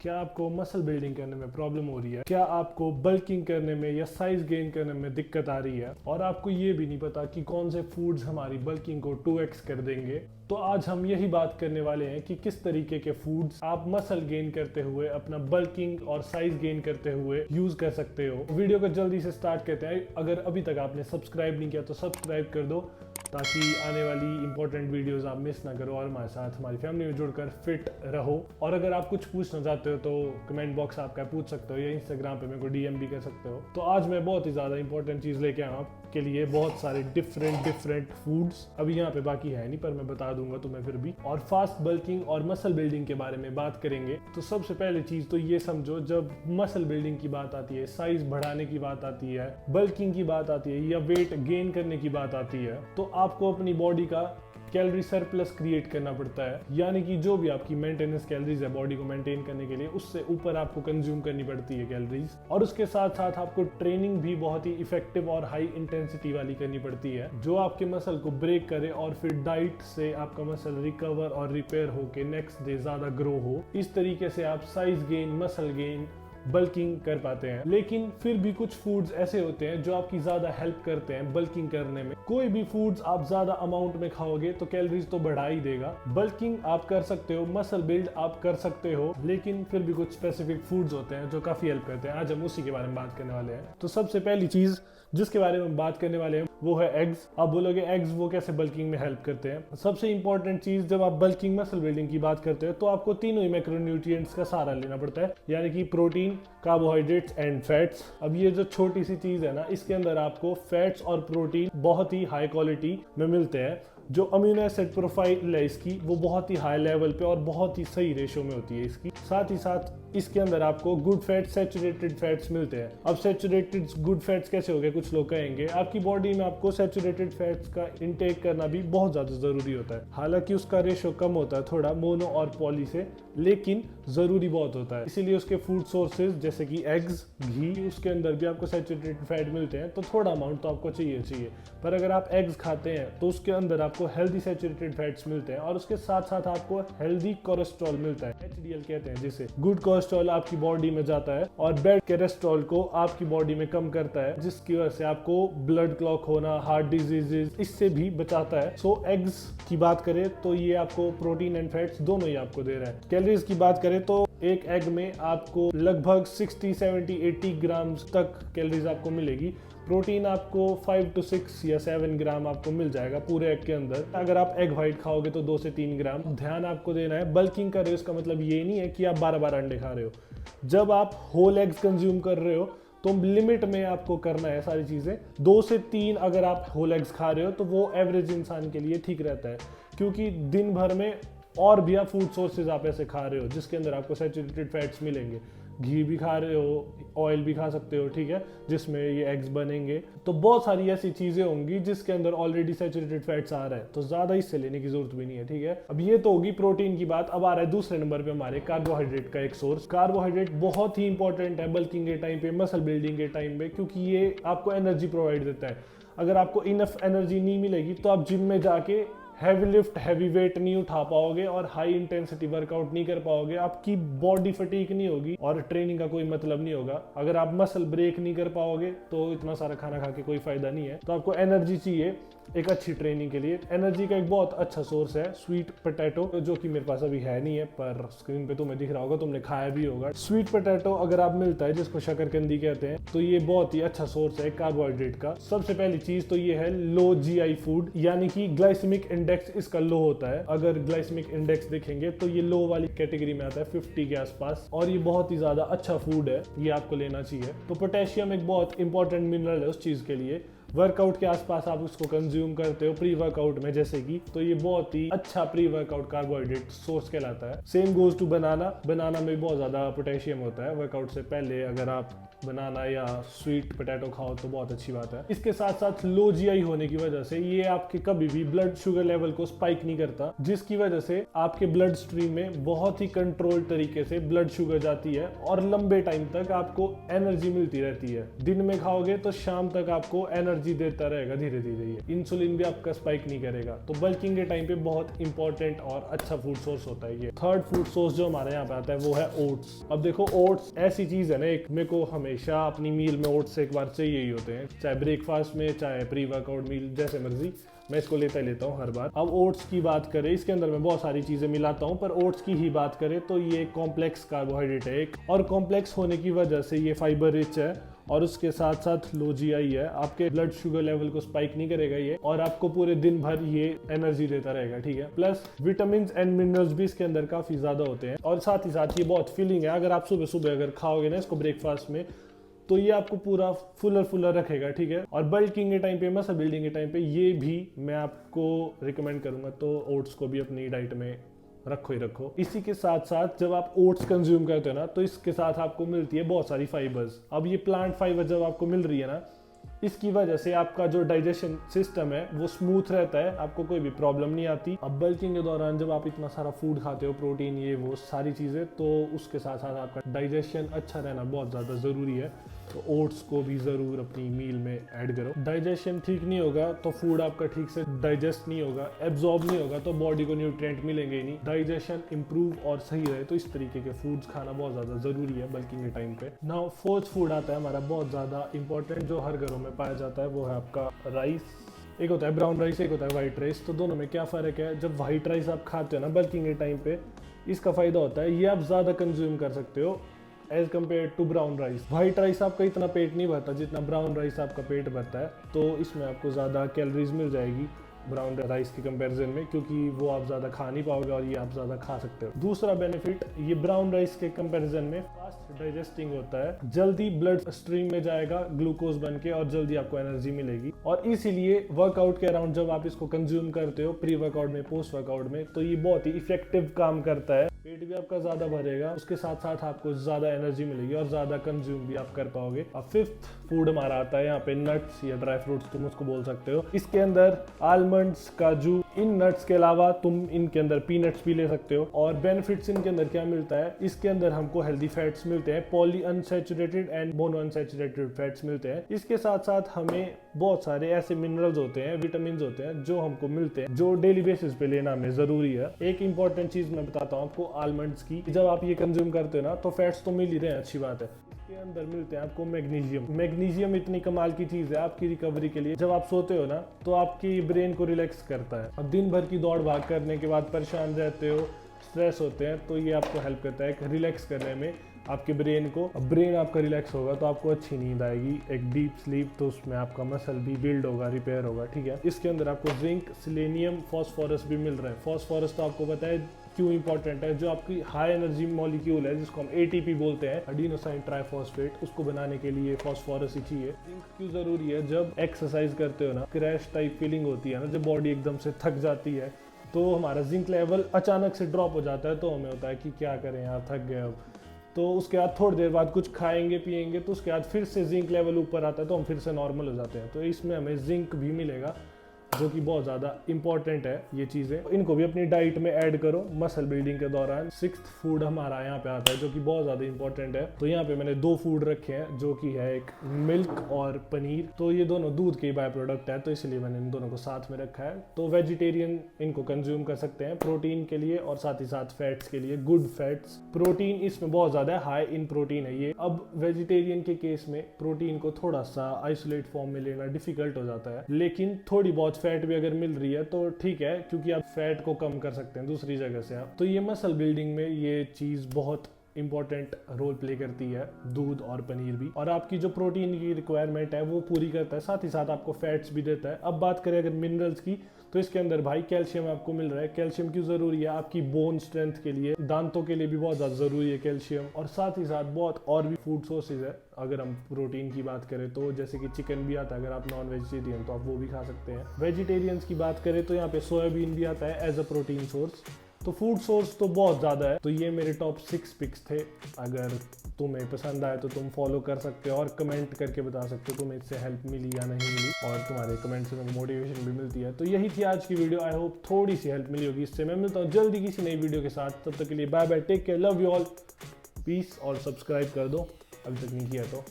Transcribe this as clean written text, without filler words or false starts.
क्या आपको muscle building करने में प्रॉब्लम हो रही है? क्या आपको बल्किंग करने में या साइज गेन करने में दिक्कत आ रही है और आपको ये भी नहीं पता कि कौन से फूड्स हमारी बल्किंग को 2x कर देंगे? तो आज हम यही बात करने वाले हैं कि किस तरीके के फूड्स आप मसल गेन करते हुए अपना बल्किंग और साइज गेन करते हुए यूज कर सकते हो। वीडियो को जल्दी से स्टार्ट करते हैं। अगर अभी तक आपने सब्सक्राइब नहीं किया तो सब्सक्राइब कर दो ताकि आने वाली इंपॉर्टेंट वीडियोस आप मिस ना करो और हमारे साथ हमारी फैमिली में जुड़कर फिट रहो। और अगर आप कुछ पूछना चाहते हो तो कमेंट बॉक्स आपका पूछ सकते हो या इंस्टाग्राम पे मेरे को डीएम भी कर सकते हो। तो आज मैं बहुत ही ज़्यादा इंपॉर्टेंट चीज़ लेके आया हूँ आपके लिए, बहुत सारे डिफरेंट फूड्स। अभी यहाँ पे बाकी है नहीं पर मैं बता दूंगा तुम्हें फिर भी। और फास्ट बल्किंग और मसल बिल्डिंग के बारे में बात करेंगे। तो सबसे पहले चीज़ तो ये समझो, जब मसल बिल्डिंग की बात आती है, साइज बढ़ाने की बात आती है, बल्किंग की बात आती है या वेट गेन करने की बात आती है, तो आपको अपनी बॉडी का कैलोरी सरप्लस क्रिएट करना पड़ता है। यानी कि जो भी आपकी मेंटेनेंस कैलोरीज है बॉडी को मेंटेन करने के लिए, उससे ऊपर आपको कंज्यूम करनी पड़ती है कैलोरीज। और उसके साथ साथ आपको ट्रेनिंग भी बहुत ही इफेक्टिव और हाई इंटेंसिटी वाली करनी पड़ती है, जो आपके मसल को ब्रेक करे और फिर डाइट से आपका मसल रिकवर और रिपेयर होके नेक्स्ट डे ज्यादा ग्रो हो। इस तरीके से आप size gain, muscle gain, bulking कर पाते हैं। लेकिन फिर भी कुछ फूड्स ऐसे होते हैं जो आपकी ज्यादा हेल्प करते हैं बल्किंग करने में। कोई भी फूड्स आप ज्यादा अमाउंट में खाओगे तो कैलोरीज तो बढ़ा ही देगा। बल्किंग आप कर सकते हो, मसल बिल्ड आप कर सकते हो, लेकिन फिर भी कुछ स्पेसिफिक फूड्स होते हैं जो काफी हेल्प करते हैं। आज हम उसी के बारे में बात करने वाले हैं। तो सबसे पहली चीज जिसके बारे में बात करने वाले हैं वो है एग्स। आप बोलोगे एग्स वो कैसे बल्किंग में हेल्प करते हैं? सबसे इंपॉर्टेंट चीज, जब आप बल्किंग मसल बिल्डिंग की बात करते हो तो आपको तीनों ही मैक्रोन्यूट्रिएंट्स का सहारा लेना पड़ता है, यानी कि प्रोटीन, कार्बोहाइड्रेट्स एंड फैट्स। अब ये जो छोटी सी चीज है ना, इसके अंदर आपको फैट्स और प्रोटीन बहुत ही हाई क्वालिटी में मिलते हैं। जो अमीनो एसिड प्रोफाइल है इसकी वो बहुत ही हाई लेवल पे और बहुत ही सही रेशो में होती है इसकी। साथ ही साथ इसके अंदर आपको गुड फैट, सैचुरेटेड फैट्स मिलते हैं। अब सैचुरेटेड गुड फैट्स कैसे हो गए, कुछ लोग कहेंगे। आपकी बॉडी में आपको सैचुरेटेड फैट्स का इंटेक करना भी बहुत ज्यादा जरूरी होता है। हालांकि उसका रेशो कम होता है थोड़ा मोनो और पॉली से, लेकिन जरूरी बहुत होता है। इसीलिए उसके फूड सोर्सेज जैसे कि एग्स, घी, उसके अंदर भी आपको सैचुरेटेड फैट मिलते हैं। तो थोड़ा अमाउंट तो आपको चाहिए। पर अगर आप एग्स खाते हैं तो उसके अंदर आपको हेल्दी सैचुरेटेड फैट्स मिलते हैं और उसके साथ साथ आपको हेल्दी कोलेस्ट्रॉल मिलता है, एचडीएल कहते हैं जिसे। गुड कोलेस्ट्रॉल आपकी बॉडी में जाता है और बैड कोलेस्ट्रॉल को आपकी बॉडी में कम करता है, जिसकी वजह से आपको ब्लड क्लॉट होना, हार्ट डिजीजेस, इससे भी बचाता है। सो एग्स की बात करें तो ये आपको प्रोटीन एंड फैट्स दोनों ही आपको दे रहा है। कैलोरीज की बात करें तो एक एग में आपको लगभग 60, 70, 80 ग्राम तक कैलोरीज आपको मिलेगी। प्रोटीन आपको 5 to 6 या 7 ग्राम आपको मिल जाएगा पूरे एग के अंदर। अगर आप एग व्हाइट खाओगे तो 2 से 3 ग्राम। ध्यान आपको देना है, बल्किंग कर रहे हो इसका मतलब ये नहीं है कि आप 12 अंडे खा रहे हो। जब आप होल एग्स कंज्यूम कर रहे हो तो लिमिट में आपको करना है सारी चीजें। 2 से 3 अगर आप होल एग्स खा रहे हो तो वो एवरेज इंसान के लिए ठीक रहता है, क्योंकि दिन भर में और भी आप फूड सोर्सेज आप ऐसे खा रहे हो जिसके अंदर आपको सैचुरेटेड फैट्स मिलेंगे। घी भी खा रहे हो, ऑयल भी खा सकते हो, ठीक है, जिसमें ये एग्स बनेंगे। तो बहुत सारी ऐसी चीजें होंगी जिसके अंदर ऑलरेडी सैचुरेटेड फैट्स आ रहा है, तो ज्यादा इससे लेने की जरूरत भी नहीं है, ठीक है। अब ये तो होगी प्रोटीन की बात। अब आ रहा है दूसरे नंबर पे हमारे कार्बोहाइड्रेट का एक सोर्स। कार्बोहाइड्रेट बहुत ही इंपॉर्टेंट है बल्किंग के टाइम पे, मसल बिल्डिंग के टाइम पे, क्योंकि ये आपको एनर्जी प्रोवाइड देता है। अगर आपको इनफ एनर्जी नहीं मिलेगी तो आप जिम में जाके हैवी लिफ्ट, हैवी वेट नहीं उठा पाओगे और हाई इंटेंसिटी वर्कआउट नहीं कर पाओगे। आपकी बॉडी फटीक नहीं होगी और ट्रेनिंग का कोई मतलब नहीं होगा। अगर आप मसल ब्रेक नहीं कर पाओगे तो इतना सारा खाना खा के कोई फायदा नहीं है। तो आपको एनर्जी चाहिए एक अच्छी ट्रेनिंग के लिए। एनर्जी का एक बहुत अच्छा सोर्स है स्वीट पोटैटो, जो कि मेरे पास अभी है नहीं है, पर स्क्रीन पे तुम्हें दिख रहा होगा, तुमने खाया भी होगा। स्वीट पोटैटो अगर आप मिलता है, जिसको शकरकंदी कहते हैं, तो ये बहुत ही अच्छा सोर्स है कार्बोहाइड्रेट का। सबसे पहली चीज तो ये है लो जीआई फूड, यानी कि ग्लाइसेमिक इंडेक्स इसका लो होता है। अगर ग्लाइसेमिक इंडेक्स देखेंगे तो ये लो वाली कैटेगरी में आता है, 50 के आसपास, और ये बहुत ही ज्यादा अच्छा फूड है, ये आपको लेना चाहिए। तो पोटेशियम एक बहुत इंपॉर्टेंट मिनरल है उस चीज के लिए। वर्कआउट के आसपास आप उसको कंज्यूम करते हो प्री वर्कआउट में जैसे कि, तो ये बहुत ही अच्छा प्री वर्कआउट कार्बोहाइड्रेट सोर्स कहलाता है। सेम गोज टू बनाना। बनाना में बहुत ज्यादा पोटेशियम होता है। वर्कआउट से पहले अगर आप बनाना या स्वीट पोटैटो खाओ तो बहुत अच्छी बात है। इसके साथ साथ लो जीआई होने की वजह से ये आपके कभी भी ब्लड शुगर लेवल को स्पाइक नहीं करता, जिसकी वजह से आपके ब्लड स्ट्रीम में बहुत ही कंट्रोल्ड तरीके से ब्लड शुगर जाती है और लंबे टाइम तक आपको एनर्जी मिलती रहती है। दिन में खाओगे तो शाम तक आपको एनर्जी एनर्जी देता रहेगा धीरे धीरे, ये इंसुलिन भी आपका स्पाइक नहीं करेगा। तो बल्किंग के टाइम पे बहुत इंपॉर्टेंट और अच्छा फूड सोर्स होता है ये। थर्ड फूड सोर्स जो हमारे यहाँ पे आता है वो है ओट्स। अब देखो ओट्स ऐसी चीज है ना, एक मेरे को हमेशा अपनी मील में ओट्स एक बार चाहिए ही होते हैं, चाहे ब्रेकफास्ट में चाहे प्री वर्कआउट मील, जैसे मर्जी मैं इसको लेता हूँ हर बार। अब ओट्स की बात करें, इसके अंदर मैं बहुत सारी चीजें मिलाता हूँ, पर ओट्स की ही बात करें तो ये कॉम्प्लेक्स कार्बोहाइड्रेट है एक, और कॉम्प्लेक्स होने की वजह से ये फाइबर रिच है और उसके साथ साथ लो जीआई है। आपके ब्लड शुगर लेवल को स्पाइक नहीं करेगा ये, और आपको पूरे दिन भर ये एनर्जी देता रहेगा, ठीक है। प्लस विटामिन एंड मिनरल्स भी इसके अंदर काफी ज्यादा होते हैं, और साथ ही साथ ये बहुत फिलिंग है। अगर आप सुबह सुबह अगर खाओगे ना इसको ब्रेकफास्ट में, तो ये आपको पूरा फुलर रखेगा, ठीक है। और बल्किंग के टाइम पे, मसल बिल्डिंग के टाइम पे ये भी मैं आपको रिकमेंड करूंगा, तो ओट्स को भी अपनी डाइट में रखो ही रखो। इसी के साथ साथ जब आप ओट्स कंज्यूम करते हो ना, तो इसके साथ आपको मिलती है बहुत सारी फाइबर्स। अब ये प्लांट फाइबर जब आपको मिल रही है ना, इसकी वजह से आपका जो डाइजेशन सिस्टम है वो स्मूथ रहता है, आपको कोई भी प्रॉब्लम नहीं आती। अब बल्किंग के दौरान जब आप इतना सारा फूड खाते हो, प्रोटीन ये वो सारी चीज़ें, तो उसके साथ साथ आपका डाइजेशन अच्छा रहना बहुत ज़्यादा ज़रूरी है। तो ओट्स को भी ज़रूर अपनी मील में ऐड करो। डाइजेशन ठीक नहीं होगा तो फूड आपका ठीक से डाइजेस्ट नहीं होगा, एब्जॉर्ब नहीं होगा, तो बॉडी को न्यूट्रिएंट मिलेंगे ही नहीं। डाइजेशन इंप्रूव और सही रहे तो इस तरीके के फूड्स खाना बहुत ज़्यादा ज़रूरी है बल्किंग के टाइम पे। नाउ फोर्थ फूड आता है हमारा बहुत ज़्यादा इंपॉर्टेंट, जो हर घरों में पाया जाता है, वो है आपका राइस। एक होता है ब्राउन राइस, एक होता है व्हाइट राइस। तो दोनों में क्या फ़र्क है? जब व्हाइट राइस आप खाते हो ना बल्किंग के टाइम पे, इसका फ़ायदा होता है ये आप ज़्यादा कंज्यूम कर सकते हो as compare to brown rice. White rice आपका इतना पेट नहीं भरता जितना ब्राउन राइस आपका पेट भरता है, तो इसमें आपको ज़्यादा कैलोरीज मिल जाएगी ब्राउन राइस के कंपैरिजन में, क्योंकि वो आप ज़्यादा खा नहीं पाओगे और ये आप ज़्यादा खा सकते हो। दूसरा बेनिफिट, ये ब्राउन राइस के कंपैरिजन में फास्ट डाइजेस्टिंग होता है, जल्दी ब्लड स्ट्रीम में जाएगा ग्लूकोज बन के और जल्दी आपको एनर्जी मिलेगी। और इसीलिए वर्कआउट के अराउंड जब आप इसको कंज्यूम करते हो, प्री वर्कआउट में, पोस्ट वर्कआउट में, तो ये बहुत ही इफेक्टिव काम करता है। पेट भी आपका ज्यादा भरेगा, उसके साथ साथ आपको ज्यादा एनर्जी मिलेगी और ज्यादा कंज्यूम भी आप कर पाओगे। अब फिफ्थ फूड हमारा आता है यहाँ पे नट्स या ड्राई फ्रूट्स, तुम उसको बोल सकते हो। इसके अंदर आलमंड्स, काजू, इन नट्स के अलावा तुम इनके अंदर पीनट्स भी ले सकते हो। और बेनिफिट्स इनके अंदर क्या मिलता है? इसके अंदर हमको हेल्दी फैट्स मिलते हैं, poly unsaturated and mono unsaturated fats मिलते हैं। इसके साथ साथ हमें बहुत सारे ऐसे मिनरल्स होते हैं, विटामिन होते हैं जो हमको मिलते हैं, जो डेली बेसिस पे लेना हमें जरूरी है। एक इंपॉर्टेंट चीज मैं बताता हूँ आपको आलमंड्स की, जब आप ये कंज्यूम करते हो ना, तो फैट्स तो मिल ही रहे हैं, अच्छी बात है। इसके अंदर मिलते हैं आपको मैग्नीशियम। मैग्नीशियम इतनी कमाल की चीज है आपकी रिकवरी के लिए। जब आप सोते हो ना, तो आपकी ब्रेन को रिलैक्स करता है। अब दिन भर की दौड़ भाग करने के बाद परेशान रहते हो, स्ट्रेस होते हैं, तो ये आपको हेल्प करता है रिलैक्स करने में आपके ब्रेन को। अब ब्रेन आपका रिलैक्स होगा तो आपको अच्छी नींद आएगी, एक डीप स्लीप, तो उसमें आपका मसल भी बिल्ड होगा, रिपेयर होगा, ठीक है। इसके अंदर आपको जिंक, सेलेनियम, फास्फोरस भी मिल रहा है। फास्फोरस तो आपको पता है क्यों इंपॉर्टेंट है, जो आपकी हाई एनर्जी मॉलिक्यूल है जिसको हम एटीपी बोलते हैं, एडिनोसाइन ट्राइफॉस्फेट, उसको बनाने के लिए फास्फोरस ही चाहिए। जिंक क्यों जरूरी है? जब एक्सरसाइज करते हो ना, क्रैश टाइप फीलिंग होती है ना, जब बॉडी एकदम से थक जाती है, तो हमारा जिंक लेवल अचानक से ड्रॉप हो जाता है, तो हमें होता है कि क्या करें यार, थक गए अब। तो उसके बाद थोड़ी देर बाद कुछ खाएंगे पिएंगे, तो उसके बाद फिर से जिंक लेवल ऊपर आता है, तो हम फिर से नॉर्मल हो जाते हैं। तो इसमें हमें जिंक भी मिलेगा, जो कि बहुत ज़्यादा इंपॉर्टेंट है। ये चीज़ें इनको भी अपनी डाइट में ऐड करो मसल बिल्डिंग के दौरान। सिक्स्थ फूड हमारा यहाँ पे आता है, जो कि बहुत ज़्यादा इंपॉर्टेंट है। तो यहाँ पे मैंने दो फूड रखे हैं, जो कि है एक मिल्क और पनीर। तो ये दोनों दूध के बाय प्रोडक्ट है, तो इसलिए मैंने इन दोनों को साथ में रखा है। तो वेजिटेरियन इनको कंज्यूम कर सकते हैं प्रोटीन के लिए और साथ ही साथ फैट्स के लिए, गुड फैट्स। प्रोटीन इसमें बहुत ज़्यादा है, हाई इन प्रोटीन है ये। अब वेजिटेरियन के केस में प्रोटीन को थोड़ा सा आइसोलेट फॉर्म में लेना डिफिकल्ट हो जाता है, लेकिन थोड़ी बहुत फैट भी अगर मिल रही है तो ठीक है, क्योंकि आप फैट को कम कर सकते हैं दूसरी जगह से आप। तो ये मसल बिल्डिंग में ये चीज बहुत इंपॉर्टेंट रोल प्ले करती है, दूध और पनीर भी। और आपकी जो प्रोटीन की रिक्वायरमेंट है वो पूरी करता है, साथ ही साथ आपको फैट्स भी देता है। अब बात करें अगर मिनरल्स की, तो इसके अंदर भाई कैल्शियम आपको मिल रहा है। कैल्शियम क्यों जरूरी है? आपकी बोन स्ट्रेंथ के लिए, दांतों के लिए भी बहुत ज्यादा जरूरी है कैल्शियम। और साथ ही साथ बहुत और भी फूड सोर्सेज है। अगर हम प्रोटीन की बात करें तो जैसे कि चिकन भी आता है, अगर आप नॉन वेजिटेरियन तो आप वो भी खा सकते हैं। वेजिटेरियंस की बात करें तो यहाँ पे सोयाबीन भी आता है एज अ प्रोटीन सोर्स। तो फूड सोर्स तो बहुत ज़्यादा है। तो ये मेरे टॉप 6 पिक्स थे। अगर तुम्हें पसंद आए तो तुम फॉलो कर सकते हो और कमेंट करके बता सकते हो तुम्हें इससे हेल्प मिली या नहीं मिली, और तुम्हारे कमेंट से तुम्हें मोटिवेशन भी मिलती है। तो यही थी आज की वीडियो। आई होप थोड़ी सी हेल्प मिली होगी इससे। मैं मिलता हूँ जल्दी किसी नई वीडियो के साथ, तब तक के लिए bye bye, take care, love you all, peace. और सब्सक्राइब कर दो अभी तक नहीं किया तो।